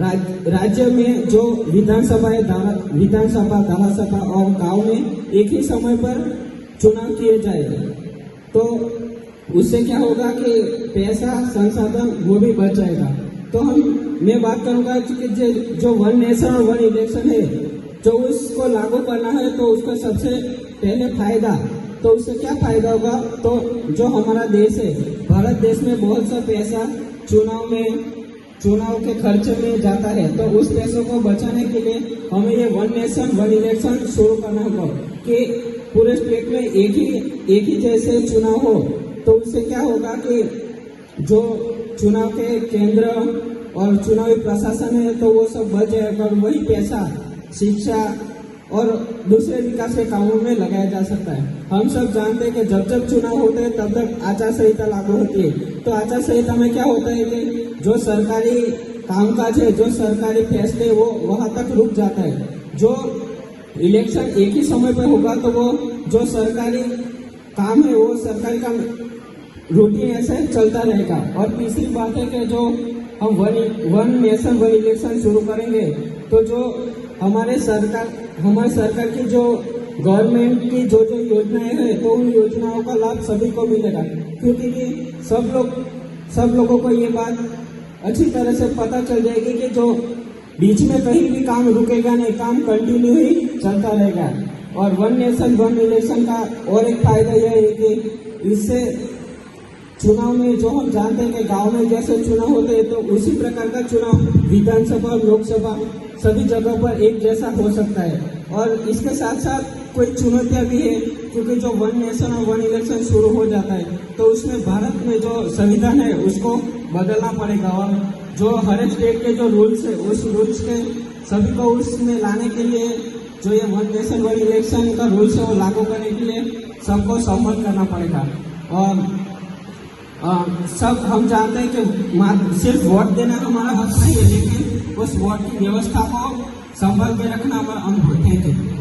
राज्य में जो विधानसभा, धारासभा और गांव में एक ही समय पर चुनाव किए जाए तो उससे क्या होगा कि पैसा, संसाधन वो भी बच जाएगा। तो मैं बात करूंगा कि जो वन नेशन और वन इलेक्शन है, जो उसको लागू करना है तो उसका सबसे पहले फायदा, तो उससे क्या फायदा होगा, तो जो हमारा देश है, भारत देश में बहुत सा पैसा चुनाव के खर्चे में जाता है। तो उस पैसों को बचाने के लिए हमें ये वन नेशन वन इलेक्शन शुरू करना होगा कि पूरे स्टेट में एक ही जैसे चुनाव हो। तो उससे क्या होगा कि जो चुनाव के केंद्र और चुनावी प्रशासन है तो वो सब बच जाएगा और वही पैसा शिक्षा और दूसरे विकास के कामों में लगाया जा सकता है। हम सब जानते हैं कि जब चुनाव होते हैं तब तक आचार संहिता लागू होती है। तो आचार संहिता में क्या होता है कि जो सरकारी कामकाज है, जो सरकारी फैसले, वो वहां तक रुक जाता है। जो इलेक्शन एक ही समय पर होगा तो वो जो सरकारी काम है वो सरकारी काम रूटीन ऐसे चलता रहेगा। और तीसरी बात है कि जो हम वन नेशन वन इलेक्शन शुरू करेंगे तो जो हमारे सरकार की जो गवर्नमेंट की जो योजनाएं हैं तो उन योजनाओं का लाभ सभी को मिलेगा, क्योंकि सब लोगों को ये बात अच्छी तरह से पता चल जाएगी कि जो बीच में कहीं भी काम रुकेगा नहीं, काम कंटिन्यू ही चलता रहेगा। और वन नेशन वन इलेक्शन का और एक फायदा यह है कि इससे चुनाव में जो हम जानते हैं कि गांव में जैसे चुनाव होते हैं तो उसी प्रकार का चुनाव विधानसभा लोकसभा सभी जगह पर एक जैसा हो सकता है। और इसके साथ साथ कोई चुनौतियां भी है, क्योंकि जो वन नेशन और वन इलेक्शन शुरू हो जाता है तो उसमें भारत में जो संविधान है उसको बदलना पड़ेगा। और जो हर एक स्टेट के जो रूल्स है उस रूल्स के सभी को उसमें लाने के लिए जो ये वन नेशन वन इलेक्शन का रूल्स है वो लागू करने के लिए सबको सहमत करना पड़ेगा। और सब हम जानते हैं कि सिर्फ वोट देना हमारा हक नहीं है, लेकिन उस वोट की व्यवस्था को संभाल के रखना हमारा अनुभव है। Thank you.